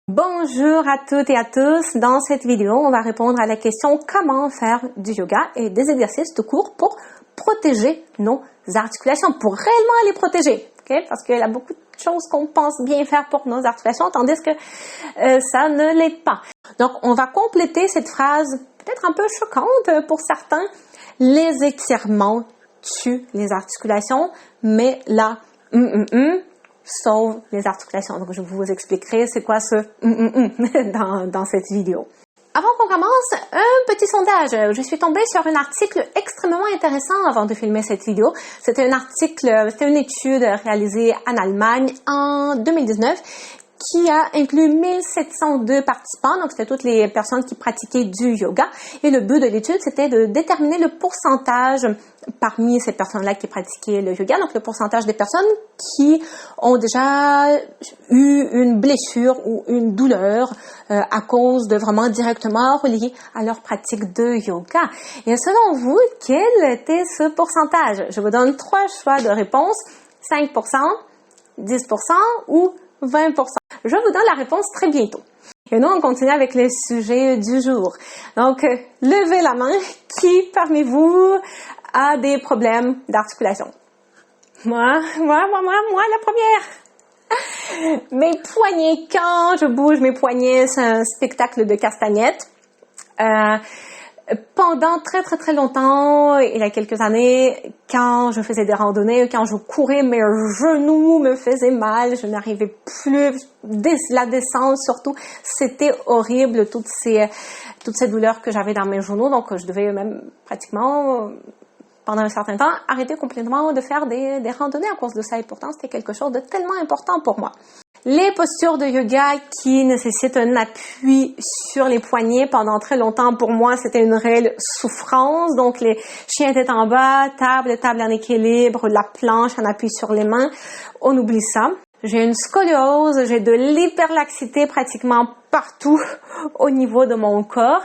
Bonjour à toutes et à tous. Dans cette vidéo, on va répondre à la question comment faire du yoga et des exercices tout court pour protéger nos articulations, pour réellement les protéger. Okay? Parce qu'il y a beaucoup de choses qu'on pense bien faire pour nos articulations, tandis que ça ne l'est pas. Donc, on va compléter cette phrase peut-être un peu choquante pour certains. Les étirements tuent les articulations, mais là, sauve les articulations. Donc, je vous expliquerai c'est quoi ce dans cette vidéo. Avant qu'on commence, un petit sondage. Je suis tombée sur un article extrêmement intéressant avant de filmer cette vidéo. C'était une étude réalisée en Allemagne en 2019 qui a inclus 1702 participants, donc c'était toutes les personnes qui pratiquaient du yoga. Et le but de l'étude, c'était de déterminer le pourcentage parmi ces personnes-là qui pratiquaient le yoga, donc le pourcentage des personnes qui ont déjà eu une blessure ou une douleur à cause de vraiment directement relié à leur pratique de yoga. Et selon vous, quel était ce pourcentage? Je vous donne 3 choix de réponse, 5%, 10% ou 20%. Je vous donne la réponse très bientôt. Et nous, on continue avec le sujet du jour. Donc, levez la main. Qui parmi vous a des problèmes d'articulation? Moi, la première. Mes poignets, quand je bouge mes poignets, c'est un spectacle de castagnettes. Pendant très longtemps, il y a quelques années, quand je faisais des randonnées, quand je courais, mes genoux me faisaient mal, je n'arrivais plus, la descente surtout, c'était horrible, toutes ces douleurs que j'avais dans mes genoux, donc je devais même pratiquement, pendant un certain temps, arrêter complètement de faire des randonnées à cause de ça, et pourtant c'était quelque chose de tellement important pour moi. Les postures de yoga qui nécessitent un appui sur les poignets pendant très longtemps, pour moi, c'était une réelle souffrance. Donc, les chiens tête en bas, table en équilibre, la planche, un appui sur les mains. On oublie ça. J'ai une scoliose, j'ai de l'hyperlaxité pratiquement partout au niveau de mon corps.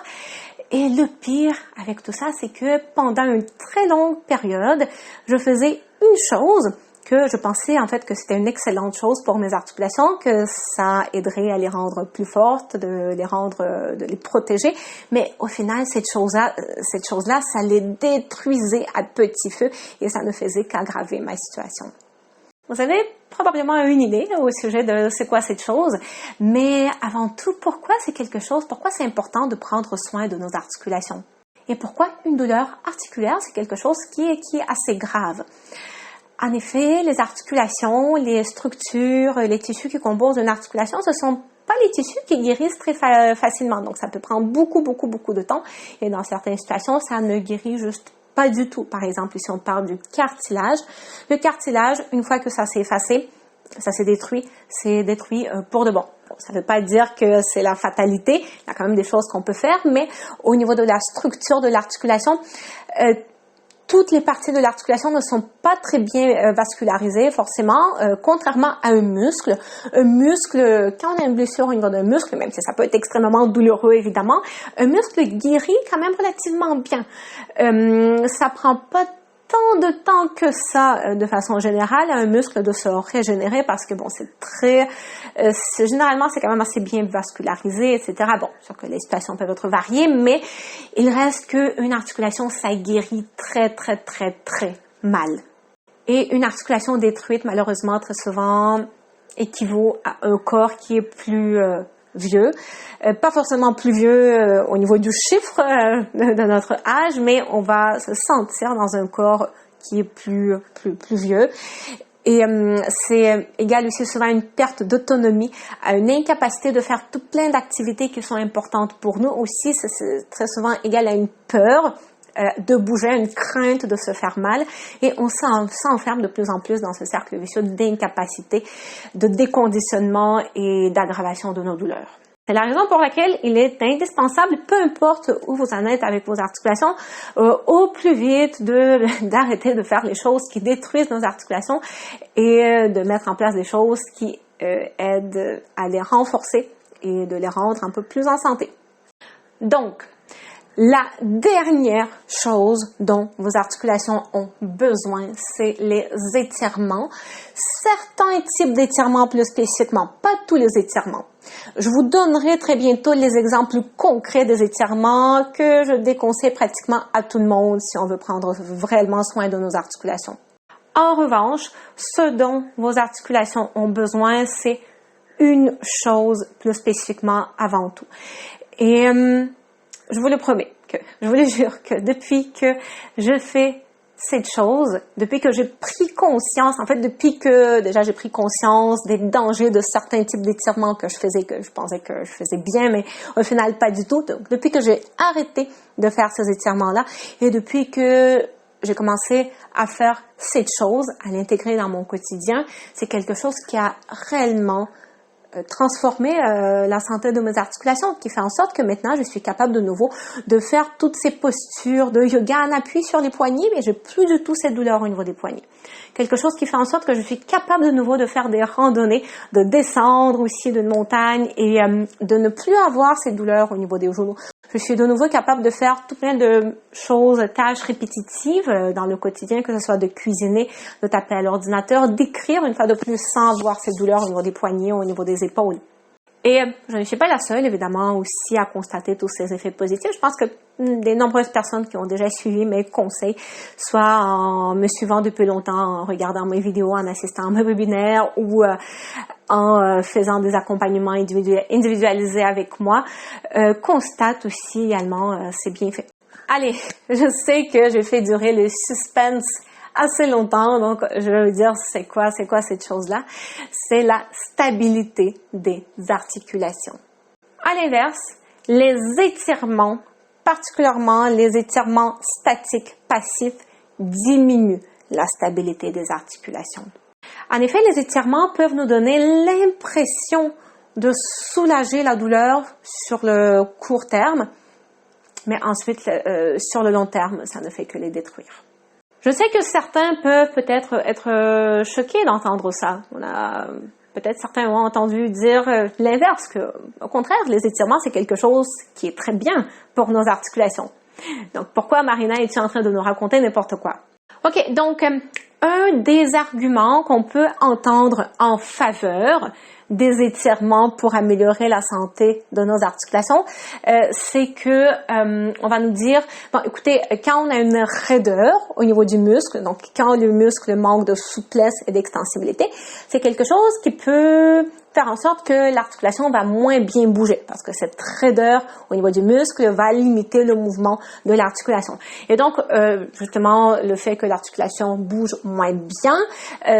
Et le pire avec tout ça, c'est que pendant une très longue période, je faisais une chose que je pensais en fait que c'était une excellente chose pour mes articulations, que ça aiderait à les rendre plus fortes, de les protéger. Mais au final, cette chose-là, ça les détruisait à petit feu et ça ne faisait qu'aggraver ma situation. Vous avez probablement une idée au sujet de c'est quoi cette chose, mais avant tout, pourquoi c'est important de prendre soin de nos articulations? Et pourquoi une douleur articulaire, c'est quelque chose qui est assez grave? En effet, les articulations, les structures, les tissus qui composent une articulation, ce sont pas les tissus qui guérissent très facilement. Donc, ça peut prendre beaucoup de temps. Et dans certaines situations, ça ne guérit juste pas du tout. Par exemple, si on parle du cartilage, le cartilage, une fois que ça s'est effacé, ça s'est détruit, c'est détruit pour de bon. Ça ne veut pas dire que c'est la fatalité. Il y a quand même des choses qu'on peut faire, mais au niveau de la structure de l'articulation, toutes les parties de l'articulation ne sont pas très bien vascularisées, forcément, contrairement à un muscle. Un muscle, quand on a une blessure au niveau d'un muscle, même si ça peut être extrêmement douloureux, évidemment, un muscle guérit quand même relativement bien. Ça prend pas tant de temps que ça, de façon générale, à un muscle de se régénérer parce que, bon, généralement, c'est quand même assez bien vascularisé, etc. Bon, sûr que les situations peuvent être variées, mais il reste qu'une articulation, ça guérit très mal. Et une articulation détruite, malheureusement, très souvent, équivaut à un corps qui est plus vieux, pas forcément plus vieux au niveau du chiffre de notre âge, mais on va se sentir dans un corps qui est plus vieux. Et c'est égal aussi souvent à une perte d'autonomie, à une incapacité de faire tout plein d'activités qui sont importantes pour nous. Aussi, c'est très souvent égal à une peur de bouger, une crainte de se faire mal, et on s'enferme de plus en plus dans ce cercle vicieux d'incapacité, de déconditionnement et d'aggravation de nos douleurs. C'est la raison pour laquelle il est indispensable, peu importe où vous en êtes avec vos articulations, au plus vite d'arrêter de faire les choses qui détruisent nos articulations et de mettre en place des choses qui aident à les renforcer et de les rendre un peu plus en santé. Donc, la dernière chose dont vos articulations ont besoin, c'est les étirements. Certains types d'étirements plus spécifiquement, pas tous les étirements. Je vous donnerai très bientôt les exemples concrets des étirements que je déconseille pratiquement à tout le monde si on veut prendre vraiment soin de nos articulations. En revanche, ce dont vos articulations ont besoin, c'est une chose plus spécifiquement avant tout. Et je vous le promets, je vous le jure que depuis que je fais cette chose, depuis que j'ai pris conscience, en fait, depuis que déjà j'ai pris conscience des dangers de certains types d'étirements que je faisais, que je pensais que je faisais bien, mais au final pas du tout. Donc, depuis que j'ai arrêté de faire ces étirements-là et depuis que j'ai commencé à faire cette chose, à l'intégrer dans mon quotidien, c'est quelque chose qui a réellement transformer la santé de mes articulations, qui fait en sorte que maintenant je suis capable de nouveau de faire toutes ces postures de yoga en appui sur les poignets, mais j'ai plus du tout cette douleur au niveau des poignets. Quelque chose qui fait en sorte que je suis capable de nouveau de faire des randonnées, de descendre aussi d'une montagne et de ne plus avoir ces douleurs au niveau des genoux. Je suis de nouveau capable de faire tout plein de choses, tâches répétitives dans le quotidien, que ce soit de cuisiner, de taper à l'ordinateur, d'écrire une fois de plus sans avoir ces douleurs au niveau des poignets, au niveau des épaules. Et je ne suis pas la seule, évidemment, aussi à constater tous ces effets positifs. Je pense que des nombreuses personnes qui ont déjà suivi mes conseils, soit en me suivant depuis longtemps, en regardant mes vidéos, en assistant à mes webinaires ou en faisant des accompagnements individualisés avec moi, constatent aussi également ces bienfaits. Allez, je sais que j'ai fait durer le suspense assez longtemps, donc je vais vous dire c'est quoi cette chose-là. C'est la stabilité des articulations. À l'inverse, les étirements, particulièrement les étirements statiques passifs, diminuent la stabilité des articulations. En effet, les étirements peuvent nous donner l'impression de soulager la douleur sur le court terme, mais ensuite, sur le long terme, ça ne fait que les détruire. Je sais que certains peuvent peut-être être choqués d'entendre ça. Peut-être certains ont entendu dire l'inverse, que au contraire, les étirements, c'est quelque chose qui est très bien pour nos articulations. Donc, pourquoi, Marina, es-tu en train de nous raconter n'importe quoi? OK, donc, un des arguments qu'on peut entendre en faveur des étirements pour améliorer la santé de nos articulations, c'est que on va nous dire, bon, écoutez, quand on a une raideur au niveau du muscle, donc quand le muscle manque de souplesse et d'extensibilité, c'est quelque chose qui peut faire en sorte que l'articulation va moins bien bouger parce que cette raideur au niveau du muscle va limiter le mouvement de l'articulation. Et donc, justement, le fait que l'articulation bouge moins bien,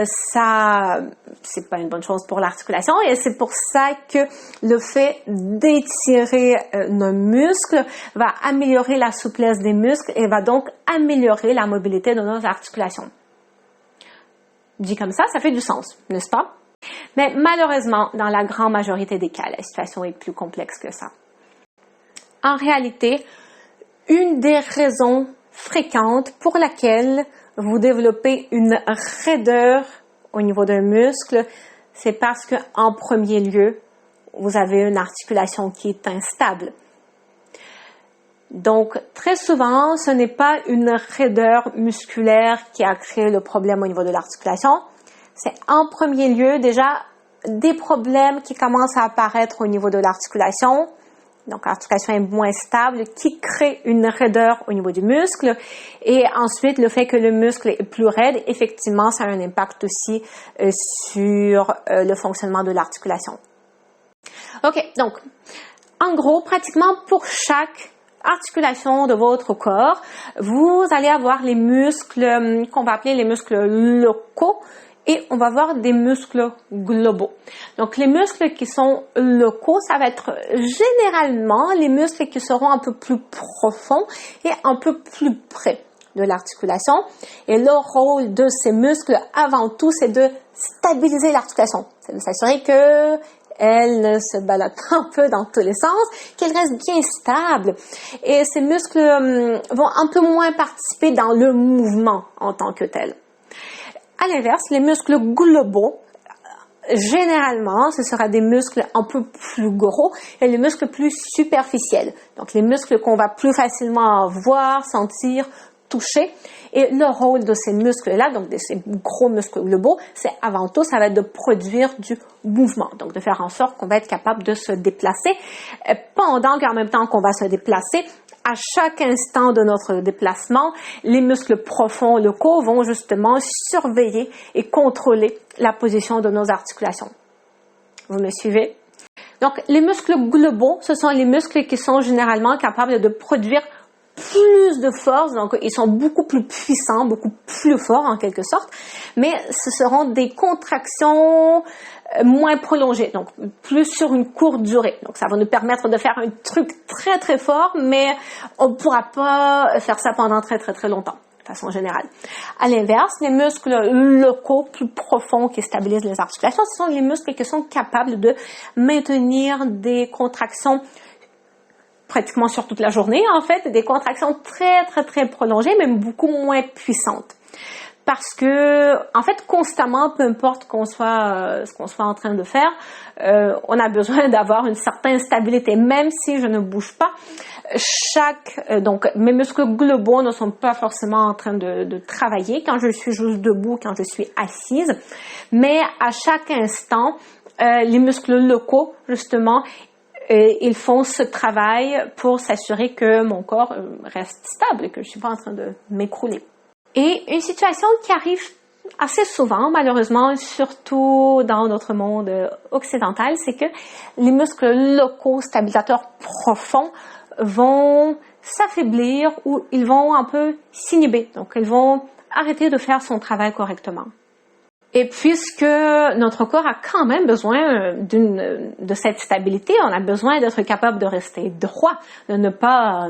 ça, c'est pas une bonne chose pour l'articulation et c'est pour ça que le fait d'étirer nos muscles va améliorer la souplesse des muscles et va donc améliorer la mobilité de nos articulations. Dit comme ça fait du sens, n'est-ce pas? Mais malheureusement, dans la grande majorité des cas, la situation est plus complexe que ça. En réalité, une des raisons fréquentes pour laquelle vous développez une raideur au niveau d'un muscle, c'est parce que, en premier lieu, vous avez une articulation qui est instable. Donc, très souvent, ce n'est pas une raideur musculaire qui a créé le problème au niveau de l'articulation. C'est en premier lieu déjà des problèmes qui commencent à apparaître au niveau de l'articulation. Donc, l'articulation est moins stable, qui crée une raideur au niveau du muscle. Et ensuite, le fait que le muscle est plus raide, effectivement, ça a un impact aussi sur le fonctionnement de l'articulation. OK, donc, en gros, pratiquement pour chaque articulation de votre corps, vous allez avoir les muscles qu'on va appeler les muscles locaux et on va avoir des muscles globaux. Donc, les muscles qui sont locaux, ça va être généralement les muscles qui seront un peu plus profonds et un peu plus près de l'articulation. Et le rôle de ces muscles, avant tout, c'est de stabiliser l'articulation. C'est de s'assurer que elle se balade un peu dans tous les sens, qu'elle reste bien stable. Et ces muscles vont un peu moins participer dans le mouvement en tant que tel. À l'inverse, les muscles globaux, généralement, ce sera des muscles un peu plus gros et les muscles plus superficiels. Donc, les muscles qu'on va plus facilement voir, sentir, toucher. Et le rôle de ces muscles-là, donc de ces gros muscles globaux, c'est avant tout, ça va être de produire du mouvement. Donc, de faire en sorte qu'on va être capable de se déplacer pendant qu'en même temps qu'on va se déplacer, à chaque instant de notre déplacement, les muscles profonds locaux vont justement surveiller et contrôler la position de nos articulations. Vous me suivez? Donc, les muscles globaux, ce sont les muscles qui sont généralement capables de produire plus de force, donc ils sont beaucoup plus puissants, beaucoup plus forts en quelque sorte, mais ce seront des contractions moins prolongées, donc plus sur une courte durée. Donc ça va nous permettre de faire un truc très très fort, mais on ne pourra pas faire ça pendant très très très longtemps, de façon générale. À l'inverse, les muscles locaux plus profonds qui stabilisent les articulations, ce sont les muscles qui sont capables de maintenir des contractions pratiquement sur toute la journée, en fait, des contractions très, très, très prolongées, même beaucoup moins puissantes. Parce que, en fait, constamment, peu importe ce qu'on soit en train de faire, on a besoin d'avoir une certaine stabilité, même si je ne bouge pas. Donc, mes muscles globaux ne sont pas forcément en train de travailler quand je suis juste debout, quand je suis assise, mais à chaque instant, les muscles locaux, justement, ils font ce travail pour s'assurer que mon corps reste stable et que je ne suis pas en train de m'écrouler. Et une situation qui arrive assez souvent, malheureusement, surtout dans notre monde occidental, c'est que les muscles locaux stabilisateurs profonds vont s'affaiblir ou ils vont un peu s'inhiber. Donc, ils vont arrêter de faire son travail correctement. Et puisque notre corps a quand même besoin de cette stabilité, on a besoin d'être capable de rester droit, de ne pas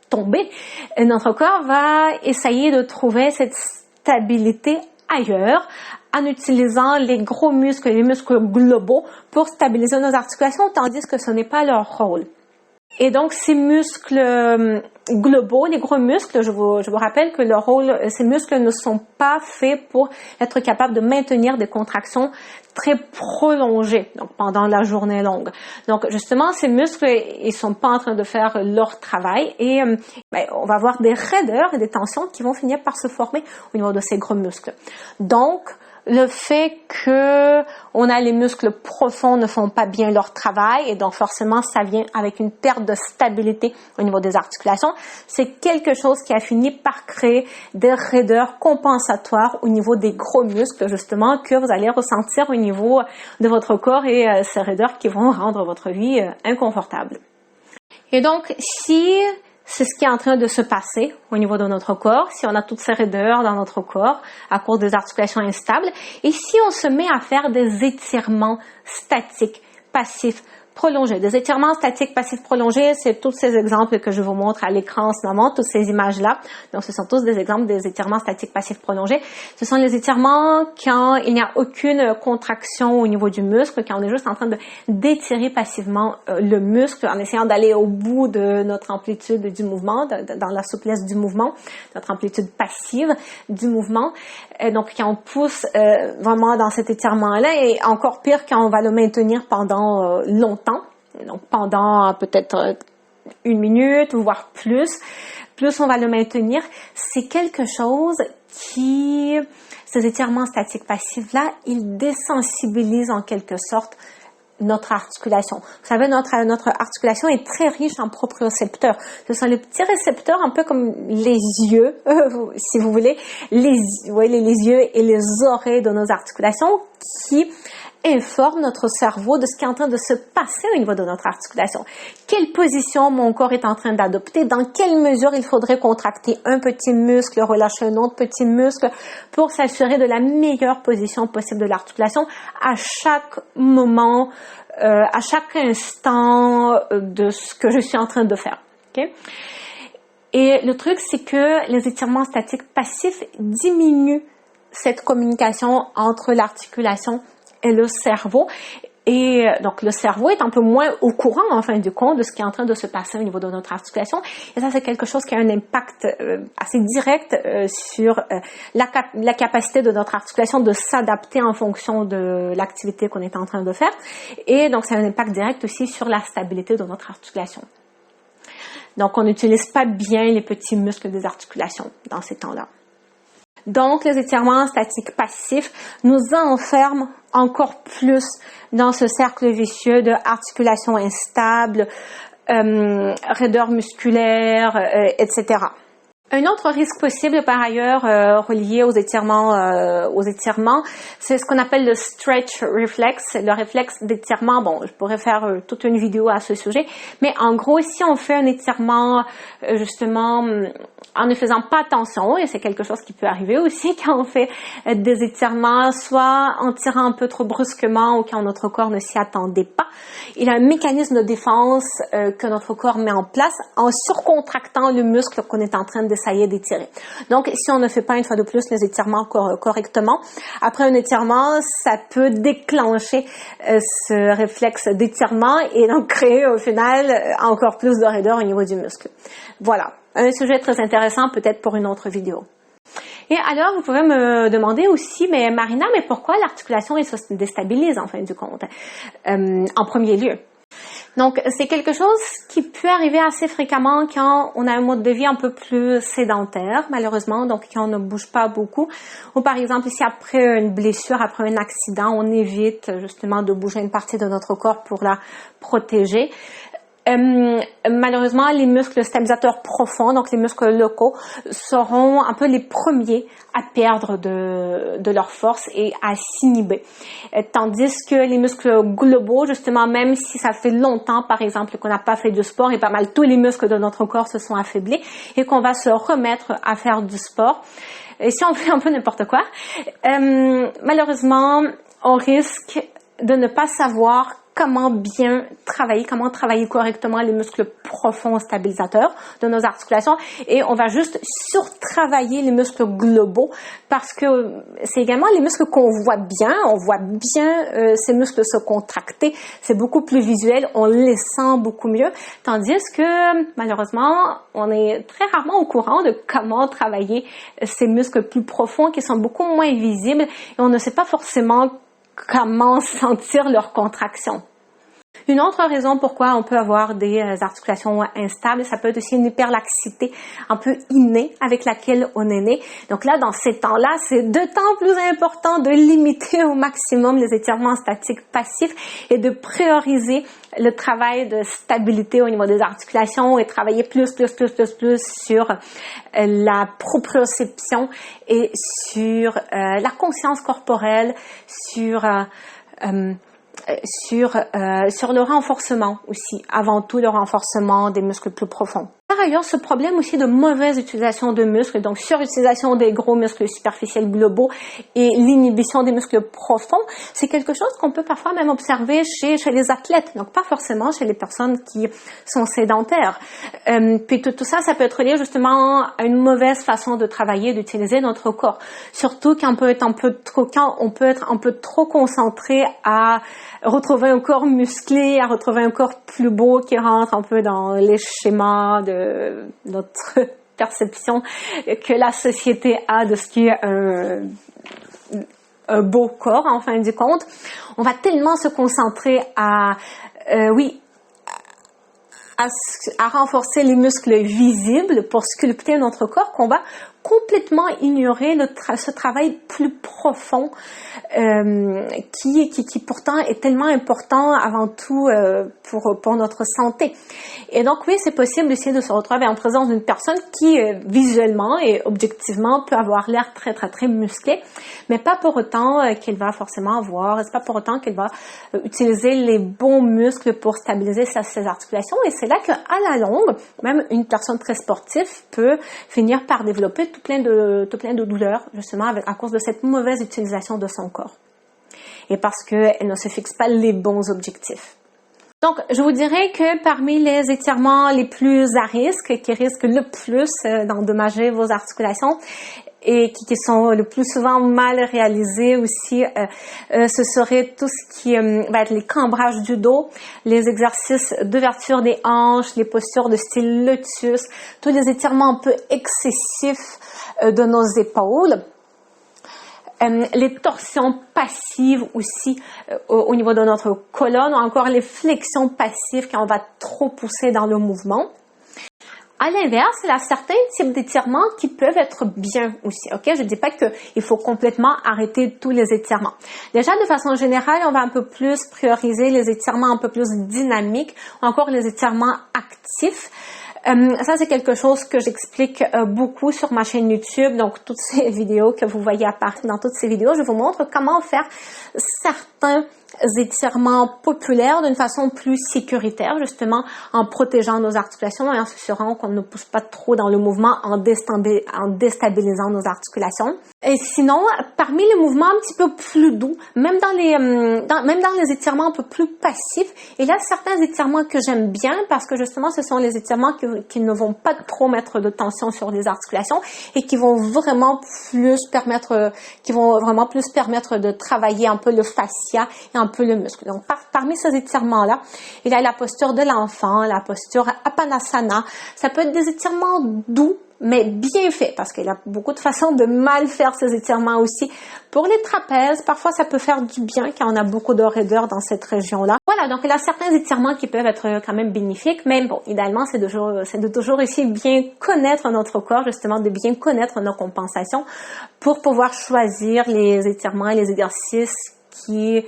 tomber, et notre corps va essayer de trouver cette stabilité ailleurs en utilisant les gros muscles, les muscles globaux pour stabiliser nos articulations, tandis que ce n'est pas leur rôle. Et donc, ces muscles globaux, les gros muscles, je vous rappelle que leur rôle, ces muscles ne sont pas faits pour être capables de maintenir des contractions très prolongées, donc pendant la journée longue. Donc, justement, ces muscles, ils sont pas en train de faire leur travail et on va avoir des raideurs et des tensions qui vont finir par se former au niveau de ces gros muscles. Donc, le fait que on a les muscles profonds ne font pas bien leur travail et donc forcément ça vient avec une perte de stabilité au niveau des articulations, c'est quelque chose qui a fini par créer des raideurs compensatoires au niveau des gros muscles justement que vous allez ressentir au niveau de votre corps et ces raideurs qui vont rendre votre vie inconfortable. Et donc si c'est ce qui est en train de se passer au niveau de notre corps, si on a toutes ces raideurs dans notre corps à cause des articulations instables, et si on se met à faire des étirements statiques, passifs, prolongés. Des étirements statiques, passifs, prolongés, c'est tous ces exemples que je vous montre à l'écran en ce moment, toutes ces images-là. Donc, ce sont tous des exemples des étirements statiques, passifs, prolongés. Ce sont les étirements quand il n'y a aucune contraction au niveau du muscle, quand on est juste en train d'étirer passivement le muscle en essayant d'aller au bout de notre amplitude du mouvement, dans la souplesse du mouvement, notre amplitude passive du mouvement. Donc, quand on pousse vraiment dans cet étirement-là, et encore pire quand on va le maintenir pendant longtemps, donc pendant peut-être 1 minute, voire plus on va le maintenir, c'est quelque chose qui, ces étirements statiques passifs-là, ils désensibilisent en quelque sorte notre articulation. Vous savez, notre articulation est très riche en propriocepteurs. Ce sont les petits récepteurs, un peu comme les yeux, si vous voulez, les yeux et les oreilles de nos articulations qui informe notre cerveau de ce qui est en train de se passer au niveau de notre articulation. Quelle position mon corps est en train d'adopter, dans quelle mesure il faudrait contracter un petit muscle, relâcher un autre petit muscle pour s'assurer de la meilleure position possible de l'articulation à chaque moment, à chaque instant de ce que je suis en train de faire. Okay? Et le truc, c'est que les étirements statiques passifs diminuent cette communication entre l'articulation et le cerveau. Et donc, le cerveau est un peu moins au courant, en fin du compte, de ce qui est en train de se passer au niveau de notre articulation. Et ça, c'est quelque chose qui a un impact assez direct sur la capacité de notre articulation de s'adapter en fonction de l'activité qu'on est en train de faire. Et donc, ça a un impact direct aussi sur la stabilité de notre articulation. Donc, on n'utilise pas bien les petits muscles des articulations dans ces temps-là. Donc, les étirements statiques passifs nous enferment encore plus dans ce cercle vicieux de articulation instable, raideur musculaire, etc. Un autre risque possible, par ailleurs, relié aux étirements, c'est ce qu'on appelle le stretch reflex, le réflexe d'étirement. Bon, je pourrais faire toute une vidéo à ce sujet, mais en gros, si on fait un étirement, justement, en ne faisant pas attention, et c'est quelque chose qui peut arriver aussi quand on fait des étirements, soit en tirant un peu trop brusquement ou quand notre corps ne s'y attendait pas, il y a un mécanisme de défense que notre corps met en place en surcontractant le muscle qu'on est en train d'essayer d'étirer. Donc, si on ne fait pas une fois de plus les étirements correctement, après un étirement, ça peut déclencher ce réflexe d'étirement et donc créer au final encore plus de raideur au niveau du muscle. Voilà, un sujet très intéressant peut-être pour une autre vidéo. Et alors, vous pouvez me demander aussi, mais Marina, mais pourquoi l'articulation elle se déstabilise en fin du compte, en premier lieu? Donc, c'est quelque chose qui peut arriver assez fréquemment quand on a un mode de vie un peu plus sédentaire, malheureusement, donc quand on ne bouge pas beaucoup. Ou par exemple, si après une blessure, après un accident, on évite justement de bouger une partie de notre corps pour la protéger. Malheureusement, les muscles stabilisateurs profonds, donc les muscles locaux, seront un peu les premiers à perdre de leur force et à s'inhiber. Tandis que les muscles globaux, justement, même si ça fait longtemps, par exemple, qu'on n'a pas fait du sport et pas mal tous les muscles de notre corps se sont affaiblis et qu'on va se remettre à faire du sport, et si on fait un peu n'importe quoi, malheureusement, on risque de ne pas savoir comment travailler correctement les muscles profonds stabilisateurs de nos articulations et on va juste surtravailler les muscles globaux parce que c'est également les muscles qu'on voit bien, on voit bien ces muscles se contracter, c'est beaucoup plus visuel, on les sent beaucoup mieux, tandis que malheureusement, on est très rarement au courant de comment travailler ces muscles plus profonds qui sont beaucoup moins visibles et on ne sait pas forcément comment sentir leur contraction. Une autre raison pourquoi on peut avoir des articulations instables, ça peut être aussi une hyperlaxité un peu innée avec laquelle on est né. Donc là, dans ces temps-là, c'est d'autant plus important de limiter au maximum les étirements statiques passifs et de prioriser le travail de stabilité au niveau des articulations et travailler plus sur la proprioception et sur la conscience corporelle, sur le renforcement aussi, avant tout le renforcement des muscles plus profonds. Par ailleurs, ce problème aussi de mauvaise utilisation de muscles, donc surutilisation des gros muscles superficiels globaux et l'inhibition des muscles profonds, c'est quelque chose qu'on peut parfois même observer chez les athlètes, donc pas forcément chez les personnes qui sont sédentaires. Puis tout ça, ça peut être lié justement à une mauvaise façon de travailler, d'utiliser notre corps. Surtout quand on peut être un peu trop concentré à retrouver un corps musclé, à retrouver un corps plus beau qui rentre un peu dans les schémas de notre perception que la société a de ce qui est un beau corps en fin du compte. On va tellement se concentrer à renforcer les muscles visibles pour sculpter notre corps qu'on va complètement ignorer ce travail plus profond qui pourtant est tellement important avant tout pour notre santé. Et donc oui, c'est possible aussi de se retrouver en présence d'une personne qui visuellement et objectivement peut avoir l'air très musclé, mais pas pour autant qu'elle va forcément c'est pas pour autant qu'elle va utiliser les bons muscles pour stabiliser ses articulations. Et c'est là qu'à la longue, même une personne très sportive peut finir par développer tout plein de douleurs, justement, à cause de cette mauvaise utilisation de son corps. Et parce qu'elle ne se fixe pas les bons objectifs. Donc, je vous dirais que parmi les étirements les plus à risque, qui risquent le plus d'endommager vos articulations, et qui sont le plus souvent mal réalisés aussi, ce serait tout ce qui va être les cambrages du dos, les exercices d'ouverture des hanches, les postures de style lotus, tous les étirements un peu excessifs de nos épaules. Les torsions passives aussi au niveau de notre colonne, ou encore les flexions passives quand on va trop pousser dans le mouvement. À l'inverse, il y a certains types d'étirements qui peuvent être bien aussi, ok? Je dis pas qu'il faut complètement arrêter tous les étirements. Déjà, de façon générale, on va un peu plus prioriser les étirements un peu plus dynamiques, ou encore les étirements actifs. Ça, c'est quelque chose que j'explique beaucoup sur ma chaîne YouTube. Donc, toutes ces vidéos que vous voyez apparaître dans toutes ces vidéos, je vous montre comment faire certains étirements populaires d'une façon plus sécuritaire, justement en protégeant nos articulations et en s'assurant qu'on ne pousse pas trop dans le mouvement en déstabilisant nos articulations. Et sinon, parmi les mouvements un petit peu plus doux, même dans les étirements un peu plus passifs, il y a certains étirements que j'aime bien parce que justement ce sont les étirements qui ne vont pas trop mettre de tension sur les articulations et qui vont vraiment plus permettre de travailler un peu le fascia et un peu le muscle. Donc parmi ces étirements-là, il y a la posture de l'enfant, la posture Apanasana. Ça peut être des étirements doux, mais bien fait, parce qu'il y a beaucoup de façons de mal faire ces étirements aussi. Pour les trapèzes, parfois ça peut faire du bien quand on a beaucoup de raideur dans cette région-là. Voilà, donc il y a certains étirements qui peuvent être quand même bénéfiques, mais bon, idéalement, c'est de toujours essayer de bien connaître notre corps, justement, de bien connaître nos compensations pour pouvoir choisir les étirements et les exercices qui,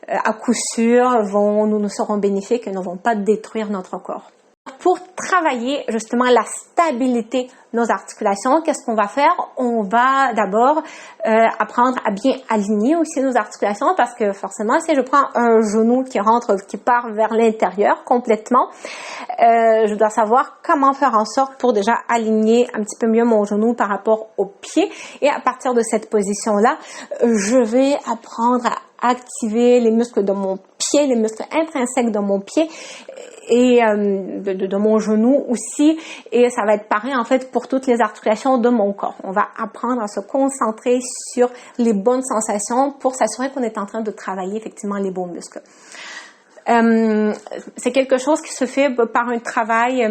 à coup sûr, nous seront bénéfiques et ne vont pas détruire notre corps. Pour travailler justement la stabilité de nos articulations, qu'est-ce qu'on va faire? On va d'abord apprendre à bien aligner aussi nos articulations parce que forcément, si je prends un genou qui part vers l'intérieur complètement, je dois savoir comment faire en sorte pour déjà aligner un petit peu mieux mon genou par rapport au pied. Et à partir de cette position-là, je vais apprendre à activer les muscles de mon pied, les muscles intrinsèques de mon pied et de mon genou aussi, et ça va être pareil en fait pour toutes les articulations de mon corps. On va apprendre à se concentrer sur les bonnes sensations pour s'assurer qu'on est en train de travailler effectivement les bons muscles. C'est quelque chose qui se fait par un travail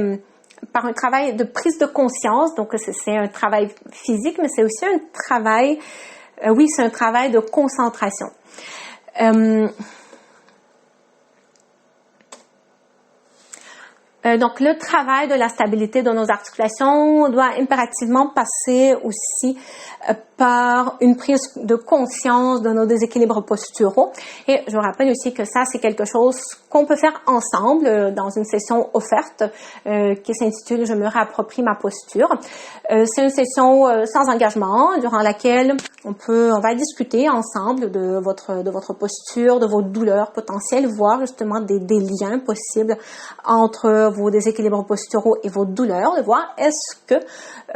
de prise de conscience, donc c'est un travail physique, mais c'est aussi un travail, c'est un travail de concentration. Donc, le travail de la stabilité de nos articulations doit impérativement passer aussi par une prise de conscience de nos déséquilibres posturaux. Et je vous rappelle aussi que ça, c'est quelque chose qu'on peut faire ensemble dans une session offerte qui s'intitule « Je me réapproprie ma posture ». C'est une session sans engagement durant laquelle on va discuter ensemble de votre posture, de vos douleurs potentielles, voir justement des liens possibles entre vos déséquilibres posturaux et vos douleurs, de voir est-ce que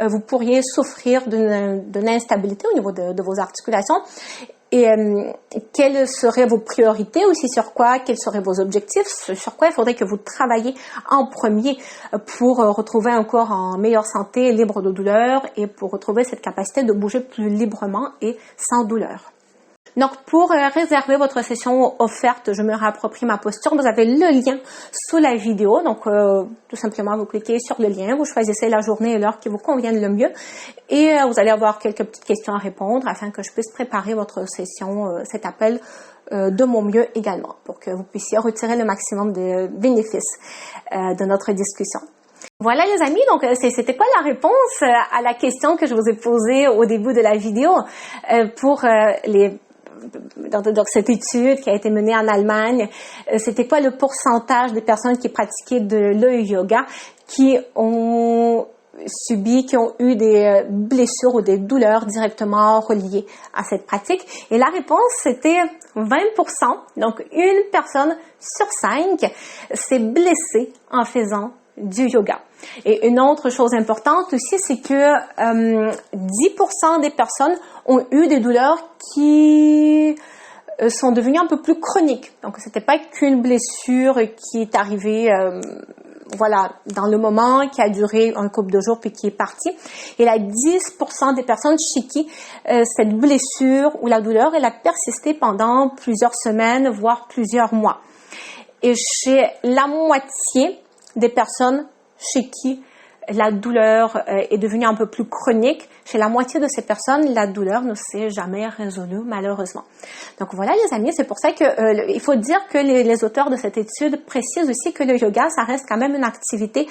vous pourriez souffrir d'une instabilité au niveau de vos articulations et quelles seraient vos priorités aussi, quels seraient vos objectifs, sur quoi il faudrait que vous travailliez en premier pour retrouver un corps en meilleure santé, libre de douleur et pour retrouver cette capacité de bouger plus librement et sans douleur. Donc, pour réserver votre session offerte, je me réapproprie ma posture, vous avez le lien sous la vidéo. Donc, tout simplement, vous cliquez sur le lien, vous choisissez la journée et l'heure qui vous conviennent le mieux et vous allez avoir quelques petites questions à répondre afin que je puisse préparer votre session, cet appel de mon mieux également pour que vous puissiez retirer le maximum de bénéfices de notre discussion. Voilà les amis, donc c'était quoi la réponse à la question que je vous ai posée au début de la vidéo pour donc cette étude qui a été menée en Allemagne, c'était quoi le pourcentage des personnes qui pratiquaient de l'e-yoga qui ont eu des blessures ou des douleurs directement reliées à cette pratique? Et la réponse, c'était 20%. Donc, une personne sur 5 s'est blessée en faisant du yoga. Et une autre chose importante aussi, c'est que 10% des personnes ont eu des douleurs qui sont devenues un peu plus chroniques. Donc, c'était pas qu'une blessure qui est arrivée dans le moment, qui a duré un couple de jours puis qui est partie. Il y a 10% des personnes chez qui cette blessure ou la douleur, elle a persisté pendant plusieurs semaines, voire plusieurs mois. Et chez la moitié des personnes chez qui la douleur est devenue un peu plus chronique, chez la moitié de ces personnes, la douleur ne s'est jamais résolue, malheureusement. Donc voilà, les amis, c'est pour ça que il faut dire que les auteurs de cette étude précisent aussi que le yoga, ça reste quand même une activité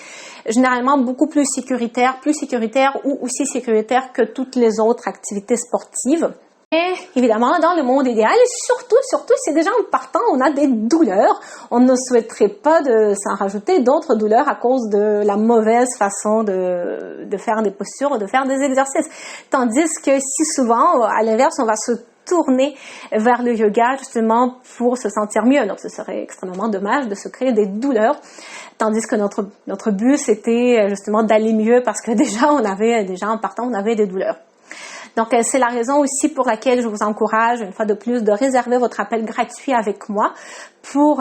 généralement beaucoup plus sécuritaire ou aussi sécuritaire que toutes les autres activités sportives. Et évidemment, dans le monde idéal, et surtout, si déjà en partant, on a des douleurs, on ne souhaiterait pas de s'en rajouter d'autres douleurs à cause de la mauvaise façon de faire des postures ou de faire des exercices. Tandis que si souvent, à l'inverse, on va se tourner vers le yoga justement pour se sentir mieux. Donc, ce serait extrêmement dommage de se créer des douleurs. Tandis que notre but, c'était justement d'aller mieux parce que déjà en partant, on avait des douleurs. Donc, c'est la raison aussi pour laquelle je vous encourage, une fois de plus, de réserver votre appel gratuit avec moi pour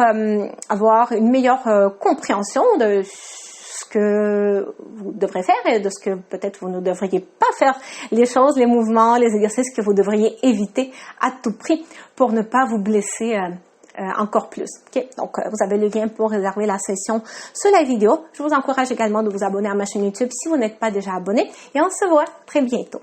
avoir une meilleure compréhension de ce que vous devrez faire et de ce que peut-être vous ne devriez pas faire, les choses, les mouvements, les exercices que vous devriez éviter à tout prix pour ne pas vous blesser encore plus. Okay? Donc, vous avez le lien pour réserver la session sous la vidéo. Je vous encourage également de vous abonner à ma chaîne YouTube si vous n'êtes pas déjà abonné et on se voit très bientôt.